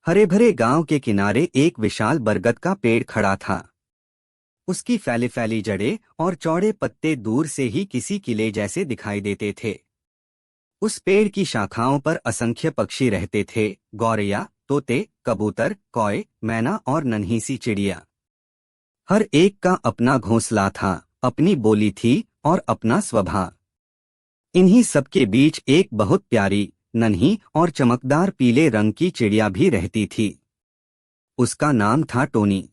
हरे भरे गांव के किनारे एक विशाल बरगद का पेड़ खड़ा था। उसकी फैली फैली जड़ें और चौड़े पत्ते दूर से ही किसी किले जैसे दिखाई देते थे। उस पेड़ की शाखाओं पर असंख्य पक्षी रहते थे, गौरैया, तोते, कबूतर, कौए, मैना और नन्ही सी चिड़िया। हर एक का अपना घोंसला था, अपनी बोली थी और अपना स्वभाव। इन्हीं सबके बीच एक बहुत प्यारी, नन्ही और चमकदार पीले रंग की चिड़िया भी रहती थी। उसका नाम था टोनी।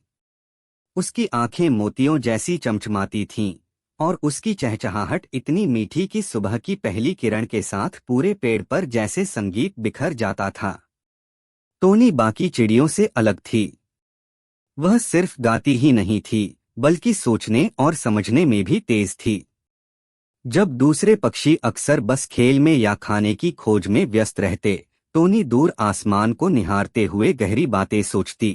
उसकी आंखें मोतियों जैसी चमचमाती थीं और उसकी चहचहाहट इतनी मीठी कि सुबह की पहली किरण के साथ पूरे पेड़ पर जैसे संगीत बिखर जाता था। टोनी बाकी चिड़ियों से अलग थी। वह सिर्फ गाती ही नहीं थी, बल्कि सोचने और समझने में भी तेज थी। जब दूसरे पक्षी अक्सर बस खेल में या खाने की खोज में व्यस्त रहते, टोनी दूर आसमान को निहारते हुए गहरी बातें सोचती।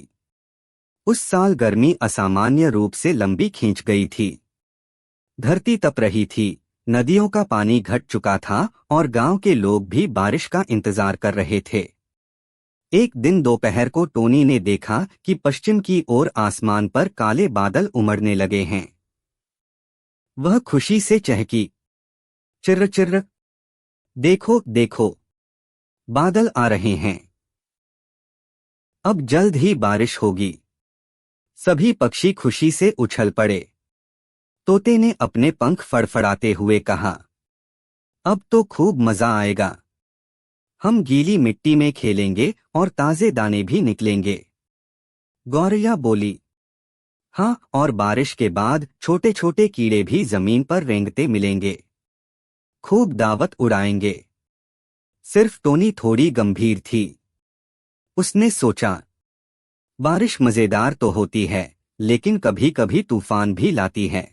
उस साल गर्मी असामान्य रूप से लंबी खींच गई थी। धरती तप रही थी, नदियों का पानी घट चुका था और गांव के लोग भी बारिश का इंतजार कर रहे थे। एक दिन दोपहर को टोनी ने देखा कि पश्चिम की ओर आसमान पर काले बादल उमड़ने लगे हैं। वह खुशी से चहकी, चिर्र चिर्र, देखो देखो, बादल आ रहे हैं। अब जल्द ही बारिश होगी। सभी पक्षी खुशी से उछल पड़े। तोते ने अपने पंख फड़फड़ाते हुए कहा, अब तो खूब मजा आएगा। हम गीली मिट्टी में खेलेंगे और ताजे दाने भी निकलेंगे। गौरैया बोली, हाँ, और बारिश के बाद छोटे छोटे कीड़े भी जमीन पर रेंगते मिलेंगे। खूब दावत उड़ाएंगे। सिर्फ टोनी थोड़ी गंभीर थी। उसने सोचा, बारिश मजेदार तो होती है, लेकिन कभी कभी तूफान भी लाती है।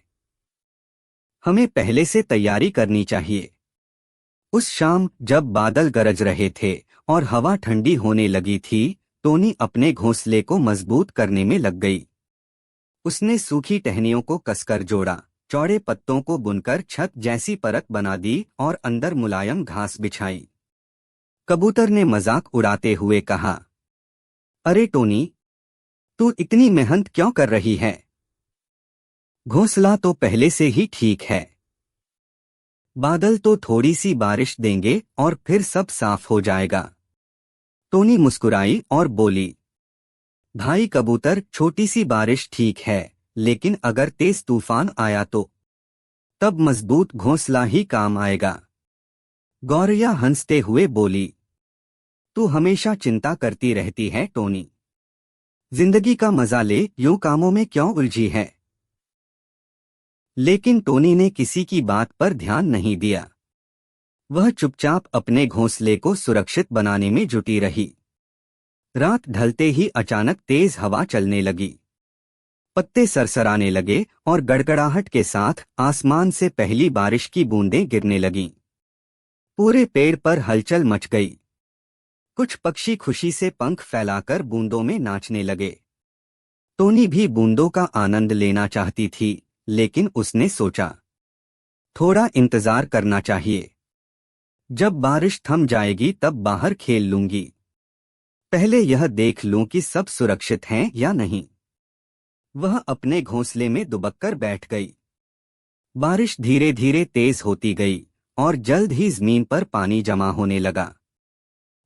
हमें पहले से तैयारी करनी चाहिए। उस शाम जब बादल गरज रहे थे और हवा ठंडी होने लगी थी, टोनी अपने घोंसले को मजबूत करने में लग गई। उसने सूखी टहनियों को कसकर जोड़ा, चौड़े पत्तों को बुनकर छत जैसी परत बना दी और अंदर मुलायम घास बिछाई। कबूतर ने मजाक उड़ाते हुए कहा, अरे टोनी, तू इतनी मेहनत क्यों कर रही है? घोंसला तो पहले से ही ठीक है। बादल तो थोड़ी सी बारिश देंगे और फिर सब साफ हो जाएगा। टोनी मुस्कुराई और बोली, भाई कबूतर, छोटी सी बारिश ठीक है, लेकिन अगर तेज तूफान आया तो? तब मजबूत घोंसला ही काम आएगा। गौरैया हंसते हुए बोली, तू हमेशा चिंता करती रहती है टोनी। जिंदगी का मजा ले, यूं कामों में क्यों उलझी है? लेकिन टोनी ने किसी की बात पर ध्यान नहीं दिया। वह चुपचाप अपने घोंसले को सुरक्षित बनाने में जुटी रही। रात ढलते ही अचानक तेज हवा चलने लगी। पत्ते सरसराने लगे और गड़गड़ाहट के साथ आसमान से पहली बारिश की बूंदें गिरने लगीं। पूरे पेड़ पर हलचल मच गई। कुछ पक्षी खुशी से पंख फैलाकर बूंदों में नाचने लगे। टोनी भी बूंदों का आनंद लेना चाहती थी, लेकिन उसने सोचा, थोड़ा इंतजार करना चाहिए। जब बारिश थम जाएगी तब बाहर खेल लूंगी। पहले यह देख लूं कि सब सुरक्षित हैं या नहीं। वह अपने घोंसले में दुबककर बैठ गई। बारिश धीरे धीरे तेज होती गई और जल्द ही जमीन पर पानी जमा होने लगा।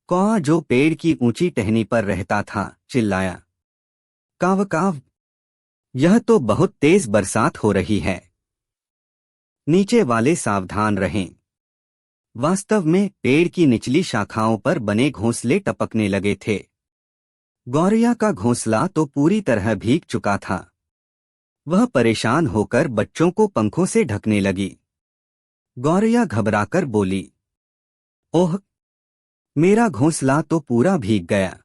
कौआ, जो पेड़ की ऊंची टहनी पर रहता था, चिल्लाया, काव काव, यह तो बहुत तेज बरसात हो रही है। नीचे वाले सावधान रहें। वास्तव में पेड़ की निचली शाखाओं पर बने घोंसले टपकने लगे थे। गौरैया का घोंसला तो पूरी तरह भीग चुका था। वह परेशान होकर बच्चों को पंखों से ढकने लगी। गौरैया घबराकर बोली, ओह, मेरा घोंसला तो पूरा भीग गया।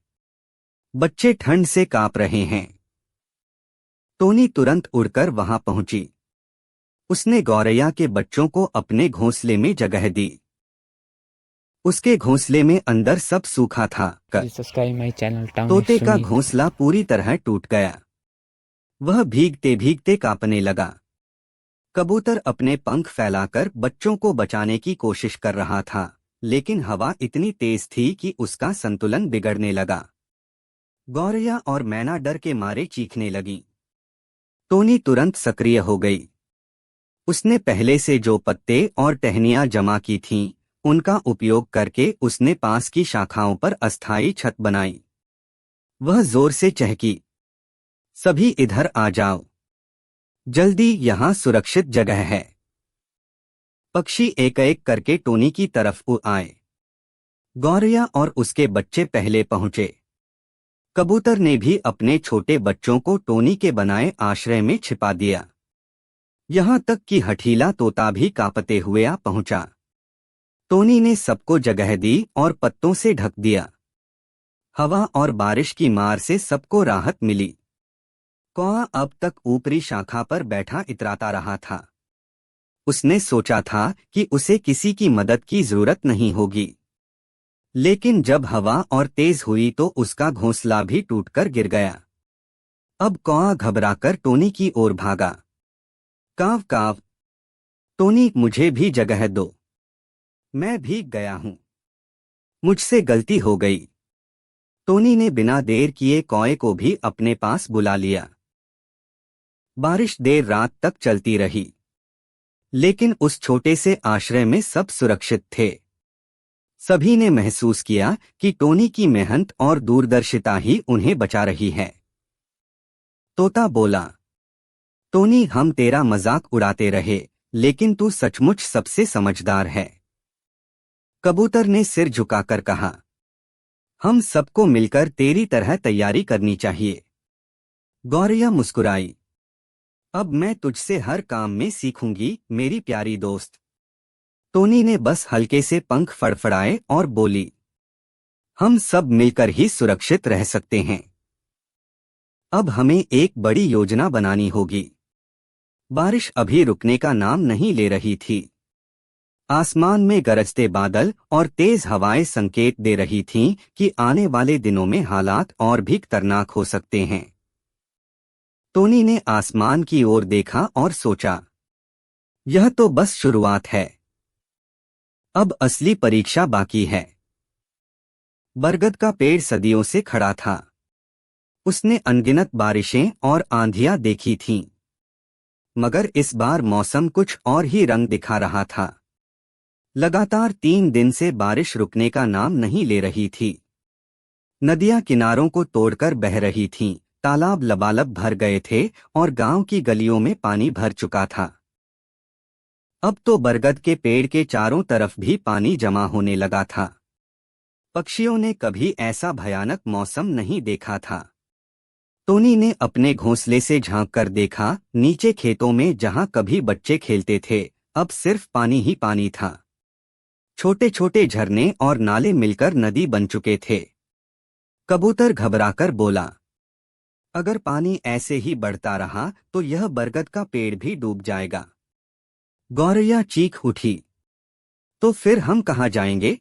बच्चे ठंड से कांप रहे हैं। टोनी तुरंत उड़कर वहां पहुंची। उसने गौरैया के बच्चों को अपने घोंसले में जगह दी। उसके घोंसले में अंदर सब सूखा था। सब्सक्राइब माई चैनल टाउन तोते का सुनील। घोंसला पूरी तरह टूट गया। वह भीगते भीगते कांपने लगा। कबूतर अपने पंख फैलाकर बच्चों को बचाने की कोशिश कर रहा था, लेकिन हवा इतनी तेज थी कि उसका संतुलन बिगड़ने लगा। गौरैया और मैना डर के मारे चीखने लगी। टोनी तुरंत सक्रिय हो गई। उसने पहले से जो पत्ते और टहनियां जमा की थीं, उनका उपयोग करके उसने पास की शाखाओं पर अस्थायी छत बनाई। वह जोर से चहकी, सभी इधर आ जाओ, जल्दी, यहाँ सुरक्षित जगह है। पक्षी एक एक करके टोनी की तरफ आए। गौरैया और उसके बच्चे पहले पहुंचे। कबूतर ने भी अपने छोटे बच्चों को टोनी के बनाए आश्रय में छिपा दिया। यहाँ तक कि हठीला तोता भी कांपते हुए आ पहुंचा। टोनी ने सबको जगह दी और पत्तों से ढक दिया। हवा और बारिश की मार से सबको राहत मिली। कौआ अब तक ऊपरी शाखा पर बैठा इतराता रहा था। उसने सोचा था कि उसे किसी की मदद की जरूरत नहीं होगी, लेकिन जब हवा और तेज हुई तो उसका घोंसला भी टूटकर गिर गया। अब कौआ घबराकर टोनी की ओर भागा। काव काव, टोनी, मुझे भी जगह दो, मैं भीग गया हूं, मुझसे गलती हो गई। टोनी ने बिना देर किए कौए को भी अपने पास बुला लिया। बारिश देर रात तक चलती रही, लेकिन उस छोटे से आश्रय में सब सुरक्षित थे। सभी ने महसूस किया कि टोनी की मेहनत और दूरदर्शिता ही उन्हें बचा रही है। तोता बोला, टोनी, हम तेरा मजाक उड़ाते रहे, लेकिन तू सचमुच सबसे समझदार है। कबूतर ने सिर झुकाकर कहा, हम सबको मिलकर तेरी तरह तैयारी करनी चाहिए। गौरैया मुस्कुराई, अब मैं तुझसे हर काम में सीखूंगी मेरी प्यारी दोस्त। टोनी ने बस हल्के से पंख फड़फड़ाए और बोली, हम सब मिलकर ही सुरक्षित रह सकते हैं। अब हमें एक बड़ी योजना बनानी होगी। बारिश अभी रुकने का नाम नहीं ले रही थी। आसमान में गरजते बादल और तेज हवाएं संकेत दे रही थीं कि आने वाले दिनों में हालात और भी खतरनाक हो सकते हैं। टोनी ने आसमान की ओर देखा और सोचा, यह तो बस शुरुआत है, अब असली परीक्षा बाकी है। बरगद का पेड़ सदियों से खड़ा था। उसने अनगिनत बारिशें और आंधियां देखी थीं, मगर इस बार मौसम कुछ और ही रंग दिखा रहा था। लगातार 3 दिन से बारिश रुकने का नाम नहीं ले रही थी। नदियां किनारों को तोड़कर बह रही थीं, तालाब लबालब भर गए थे और गांव की गलियों में पानी भर चुका था। अब तो बरगद के पेड़ के चारों तरफ भी पानी जमा होने लगा था। पक्षियों ने कभी ऐसा भयानक मौसम नहीं देखा था। टोनी ने अपने घोंसले से झांककर देखा, नीचे खेतों में जहां कभी बच्चे खेलते थे, अब सिर्फ पानी ही पानी था। छोटे छोटे झरने और नाले मिलकर नदी बन चुके थे। कबूतर घबराकर बोला, अगर पानी ऐसे ही बढ़ता रहा तो यह बरगद का पेड़ भी डूब जाएगा। गौरैया चीख उठी, तो फिर हम कहाँ जाएंगे?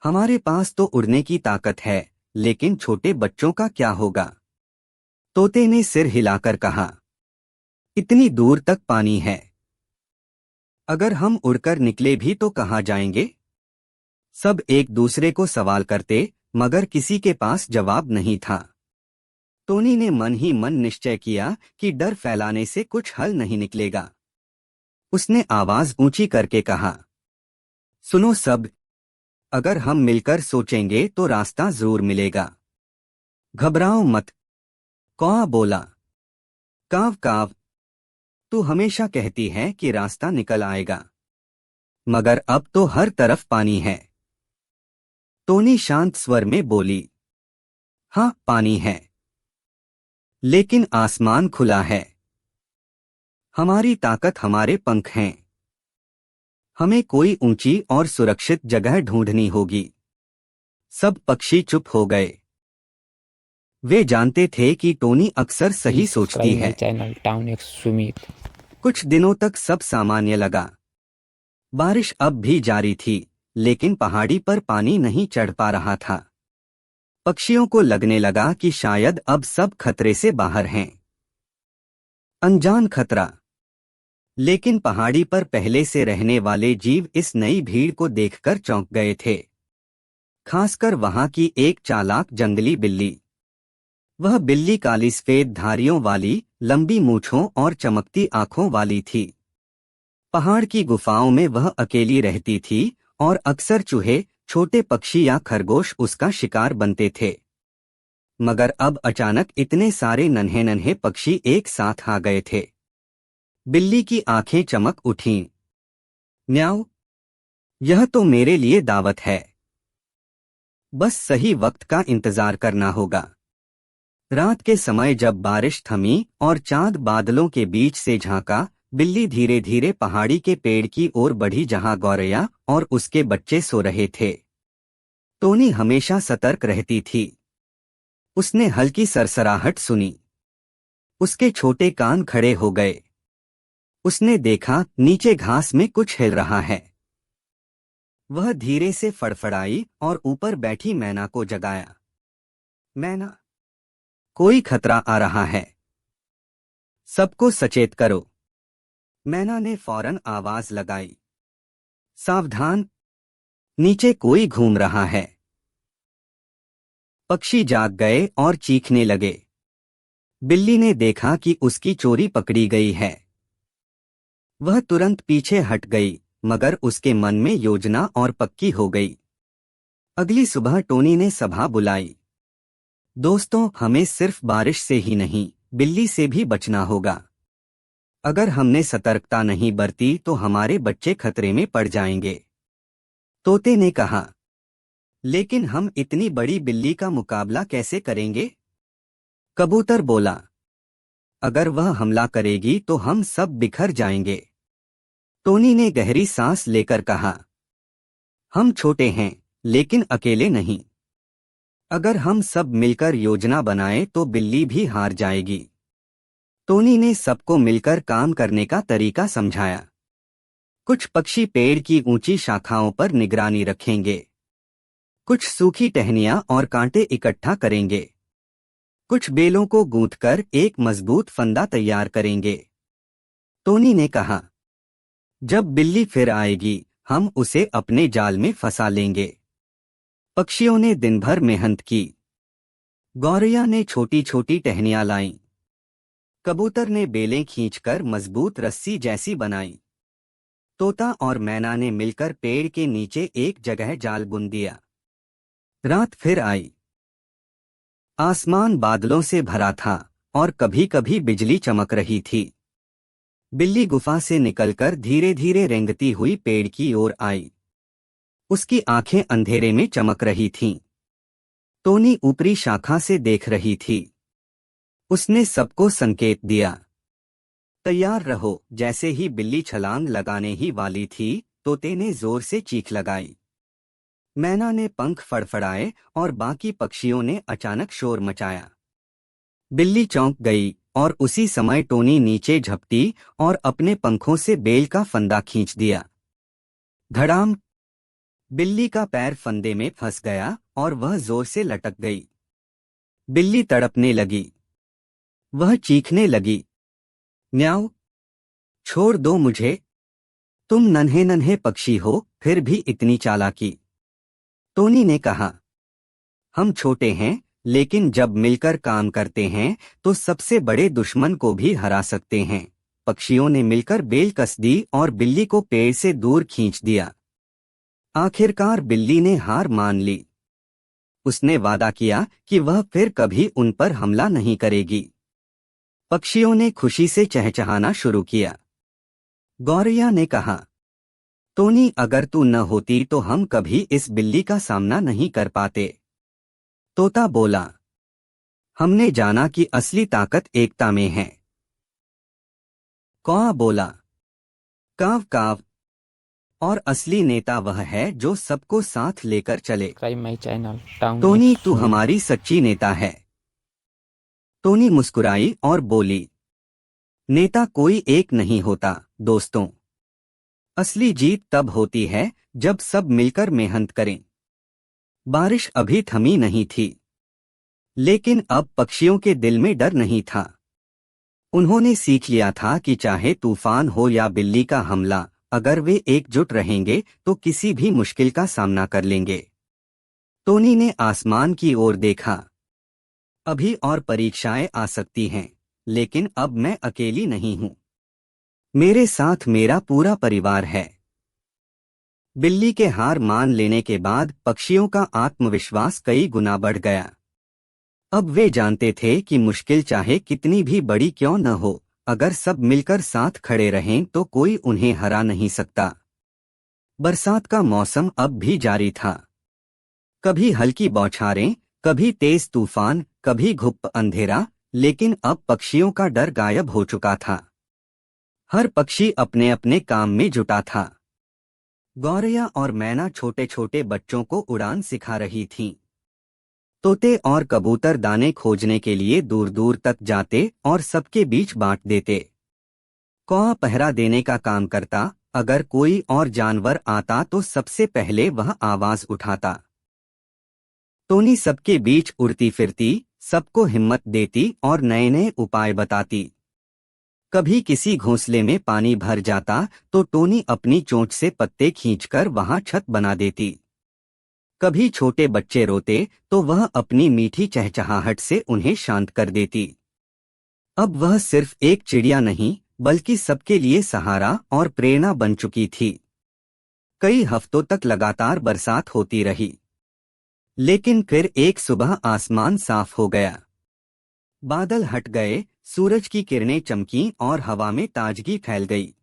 हमारे पास तो उड़ने की ताकत है, लेकिन छोटे बच्चों का क्या होगा? तोते ने सिर हिलाकर कहा, इतनी दूर तक पानी है, अगर हम उड़कर निकले भी तो कहाँ जाएंगे? सब एक दूसरे को सवाल करते, मगर किसी के पास जवाब नहीं था। टोनी ने मन ही मन निश्चय किया कि डर फैलाने से कुछ हल नहीं निकलेगा। उसने आवाज ऊंची करके कहा, सुनो सब, अगर हम मिलकर सोचेंगे तो रास्ता जरूर मिलेगा। घबराओ मत, कौआ बोला। काव काव, तू हमेशा कहती है कि रास्ता निकल आएगा, मगर अब तो हर तरफ पानी है। टोनी शांत स्वर में बोली, हाँ पानी है, लेकिन आसमान खुला है। हमारी ताकत हमारे पंख हैं। हमें कोई ऊंची और सुरक्षित जगह ढूंढनी होगी। सब पक्षी चुप हो गए। वे जानते थे कि टोनी अक्सर सही Please सोचती subscribe my है। channel Town X Sumit. कुछ दिनों तक सब सामान्य लगा। बारिश अब भी जारी थी, लेकिन पहाड़ी पर पानी नहीं चढ़ पा रहा था। पक्षियों को लगने लगा कि शायद अब सब खतरे से बाहर हैं। अनजान खतरा। लेकिन पहाड़ी पर पहले से रहने वाले जीव इस नई भीड़ को देखकर चौंक गए थे। खासकर वहां की एक चालाक जंगली बिल्ली। वह बिल्ली काली सफेद धारियों वाली, लंबी मूंछों और चमकती आंखों वाली थी। पहाड़ की गुफाओं में वह अकेली रहती थी और अक्सर चूहे, छोटे पक्षी या खरगोश उसका शिकार बनते थे। मगर अब अचानक इतने सारे नन्हे नन्हे पक्षी एक साथ आ गए थे। बिल्ली की आंखें चमक उठीं। न्याऊ, यह तो मेरे लिए दावत है। बस सही वक्त का इंतजार करना होगा। रात के समय जब बारिश थमी और चांद बादलों के बीच से झांका, बिल्ली धीरे धीरे पहाड़ी के पेड़ की ओर बढ़ी जहां गौरैया और उसके बच्चे सो रहे थे। टोनी हमेशा सतर्क रहती थी। उसने हल्की सरसराहट सुनी। उसके छोटे कान खड़े हो गए। उसने देखा नीचे घास में कुछ हिल रहा है। वह धीरे से फड़फड़ाई और ऊपर बैठी मैना को जगाया। मैना, कोई खतरा आ रहा है। सबको सचेत करो। मैना ने फौरन आवाज लगाई। सावधान, नीचे कोई घूम रहा है। पक्षी जाग गए और चीखने लगे। बिल्ली ने देखा कि उसकी चोरी पकड़ी गई है। वह तुरंत पीछे हट गई, मगर उसके मन में योजना और पक्की हो गई। अगली सुबह टोनी ने सभा बुलाई। दोस्तों, हमें सिर्फ बारिश से ही नहीं, बिल्ली से भी बचना होगा। अगर हमने सतर्कता नहीं बरती तो हमारे बच्चे खतरे में पड़ जाएंगे। तोते ने कहा, लेकिन हम इतनी बड़ी बिल्ली का मुकाबला कैसे करेंगे? कबूतर बोला, अगर वह हमला करेगी तो हम सब बिखर जाएंगे। टोनी ने गहरी सांस लेकर कहा, हम छोटे हैं, लेकिन अकेले नहीं। अगर हम सब मिलकर योजना बनाएं तो बिल्ली भी हार जाएगी। टोनी ने सबको मिलकर काम करने का तरीका समझाया। कुछ पक्षी पेड़ की ऊंची शाखाओं पर निगरानी रखेंगे। कुछ सूखी टहनियां और कांटे इकट्ठा करेंगे। कुछ बेलों को गूंथकर एक मजबूत फंदा तैयार करेंगे। टोनी ने कहा, जब बिल्ली फिर आएगी, हम उसे अपने जाल में फंसा लेंगे। पक्षियों ने दिन भर मेहनत की। गौरैया ने छोटी छोटी टहनियां लाईं। कबूतर ने बेलें खींचकर मजबूत रस्सी जैसी बनाई। तोता और मैना ने मिलकर पेड़ के नीचे एक जगह जाल बुन दिया। रात फिर आई। आसमान बादलों से भरा था और कभी कभी बिजली चमक रही थी। बिल्ली गुफा से निकलकर धीरे धीरे रेंगती हुई पेड़ की ओर आई। उसकी आंखें अंधेरे में चमक रही थीं। टोनी ऊपरी शाखा से देख रही थी। उसने सबको संकेत दिया, तैयार रहो। जैसे ही बिल्ली छलांग लगाने ही वाली थी, तोते ने जोर से चीख लगाई। मैना ने पंख फड़फड़ाए और बाकी पक्षियों ने अचानक शोर मचाया। बिल्ली चौंक गई और उसी समय टोनी नीचे झपटी और अपने पंखों से बेल का फंदा खींच दिया। धड़ाम! बिल्ली का पैर फंदे में फंस गया और वह जोर से लटक गई। बिल्ली तड़पने लगी। वह चीखने लगी, न्याऊ, छोड़ दो मुझे। तुम नन्हे नन्हे पक्षी हो, फिर भी इतनी चालाकी। टोनी ने कहा, हम छोटे हैं, लेकिन जब मिलकर काम करते हैं तो सबसे बड़े दुश्मन को भी हरा सकते हैं। पक्षियों ने मिलकर बेल कस दी और बिल्ली को पेड़ से दूर खींच दिया। आखिरकार बिल्ली ने हार मान ली। उसने वादा किया कि वह फिर कभी उन पर हमला नहीं करेगी। पक्षियों ने खुशी से चहचहाना शुरू किया। गौरैया ने कहा, टोनी, अगर तू न होती तो हम कभी इस बिल्ली का सामना नहीं कर पाते। तोता बोला, हमने जाना कि असली ताकत एकता में है। कौआ बोला, काव काव, और असली नेता वह है जो सबको साथ लेकर चले। Subscribe my channel town Tony, x तू सुमित। हमारी सच्ची नेता है। टोनी मुस्कुराई और बोली, नेता कोई एक नहीं होता, दोस्तों। असली जीत तब होती है जब सब मिलकर मेहनत करें। बारिश अभी थमी नहीं थी, लेकिन अब पक्षियों के दिल में डर नहीं था। उन्होंने सीख लिया था कि चाहे तूफान हो या बिल्ली का हमला, अगर वे एकजुट रहेंगे तो किसी भी मुश्किल का सामना कर लेंगे। टोनी ने आसमान की ओर देखा। अभी और परीक्षाएं आ सकती हैं, लेकिन अब मैं अकेली नहीं हूं। मेरे साथ मेरा पूरा परिवार है। बिल्ली के हार मान लेने के बाद पक्षियों का आत्मविश्वास कई गुना बढ़ गया। अब वे जानते थे कि मुश्किल चाहे कितनी भी बड़ी क्यों न हो, अगर सब मिलकर साथ खड़े रहें तो कोई उन्हें हरा नहीं सकता। बरसात का मौसम अब भी जारी था। कभी हल्की बौछारें, कभी तेज तूफान, कभी घुप अंधेरा, लेकिन अब पक्षियों का डर गायब हो चुका था। हर पक्षी अपने अपने काम में जुटा था। गौरैया और मैना छोटे छोटे बच्चों को उड़ान सिखा रही थीं। तोते और कबूतर दाने खोजने के लिए दूर दूर तक जाते और सबके बीच बांट देते। कौआ पहरा देने का काम करता, अगर कोई और जानवर आता तो सबसे पहले वह आवाज उठाता। टोनी सबके बीच उड़ती फिरती, सबको हिम्मत देती और नए नए उपाय बताती। कभी किसी घोंसले में पानी भर जाता तो टोनी अपनी चोंच से पत्ते खींचकर वहां छत बना देती। कभी छोटे बच्चे रोते तो वह अपनी मीठी चहचहाहट से उन्हें शांत कर देती। अब वह सिर्फ एक चिड़िया नहीं, बल्कि सबके लिए सहारा और प्रेरणा बन चुकी थी। कई हफ्तों तक लगातार बरसात होती रही, लेकिन फिर एक सुबह आसमान साफ हो गया। बादल हट गए, सूरज की किरणें चमकीं और हवा में ताजगी फैल गई।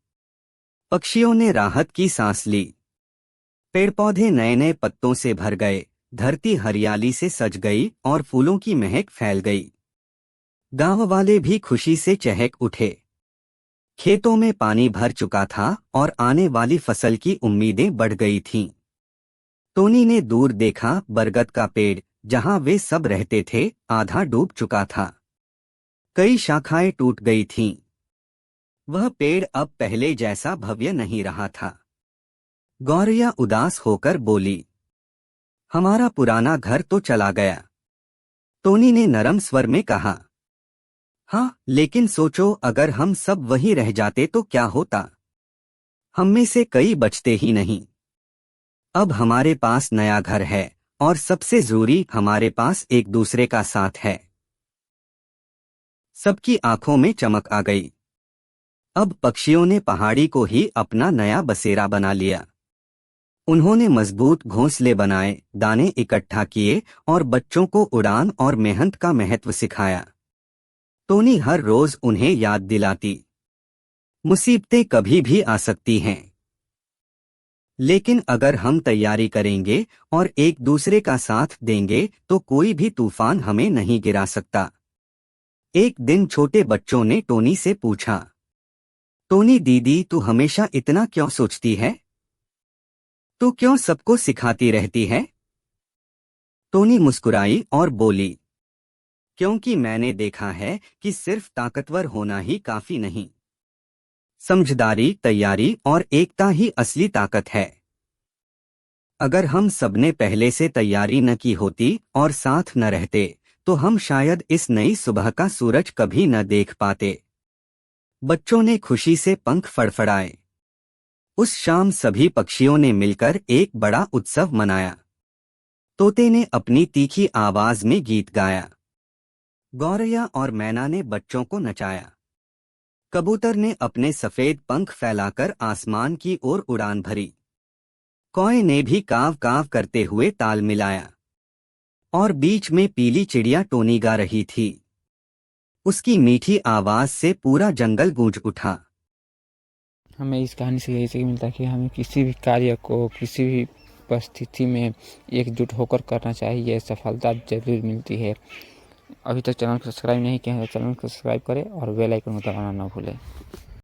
पक्षियों ने राहत की सांस ली। पेड़ पौधे नए नए पत्तों से भर गए, धरती हरियाली से सज गई और फूलों की महक फैल गई। गांव वाले भी खुशी से चहक उठे। खेतों में पानी भर चुका था और आने वाली फसल की उम्मीदें बढ़ गई थीं। टोनी ने दूर देखा, बरगद का पेड़ जहां वे सब रहते थे आधा डूब चुका था। कई शाखाएं टूट गई थीं। वह पेड़ अब पहले जैसा भव्य नहीं रहा था। गौरैया उदास होकर बोली, हमारा पुराना घर तो चला गया। टोनी ने नरम स्वर में कहा, हाँ, लेकिन सोचो अगर हम सब वहीं रह जाते तो क्या होता। हम में से कई बचते ही नहीं। अब हमारे पास नया घर है और सबसे जरूरी हमारे पास एक दूसरे का साथ है। सबकी आंखों में चमक आ गई। अब पक्षियों ने पहाड़ी को ही अपना नया बसेरा बना लिया। उन्होंने मजबूत घोंसले बनाए, दाने इकट्ठा किए और बच्चों को उड़ान और मेहनत का महत्व सिखाया। टोनी हर रोज उन्हें याद दिलाती, मुसीबतें कभी भी आ सकती हैं, लेकिन अगर हम तैयारी करेंगे और एक दूसरे का साथ देंगे तो कोई भी तूफान हमें नहीं गिरा सकता। एक दिन छोटे बच्चों ने टोनी से पूछा, टोनी दीदी, तू हमेशा इतना क्यों सोचती है? तू क्यों सबको सिखाती रहती है? टोनी मुस्कुराई और बोली, क्योंकि मैंने देखा है कि सिर्फ ताकतवर होना ही काफी नहीं। समझदारी, तैयारी और एकता ही असली ताकत है। अगर हम सबने पहले से तैयारी न की होती और साथ न रहते तो हम शायद इस नई सुबह का सूरज कभी न देख पाते। बच्चों ने खुशी से पंख फड़फड़ाए। उस शाम सभी पक्षियों ने मिलकर एक बड़ा उत्सव मनाया। तोते ने अपनी तीखी आवाज में गीत गाया। गौरैया और मैना ने बच्चों को नचाया। कबूतर ने अपने सफेद पंख फैलाकर आसमान की ओर उड़ान भरी। कौए ने भी काव काव करते हुए ताल मिलाया। और बीच में पीली चिड़िया टोनी गा रही थी। उसकी मीठी आवाज से पूरा जंगल गूंज उठा। हमें इस कहानी से यही सीख मिलता है कि हमें किसी भी कार्य को किसी भी परिस्थिति में एकजुट होकर करना चाहिए, सफलता जरूर मिलती है। अभी तक चैनल को सब्सक्राइब नहीं किया है तो चैनल को सब्सक्राइब करें और बेल आइकन को दबाना ना भूलें।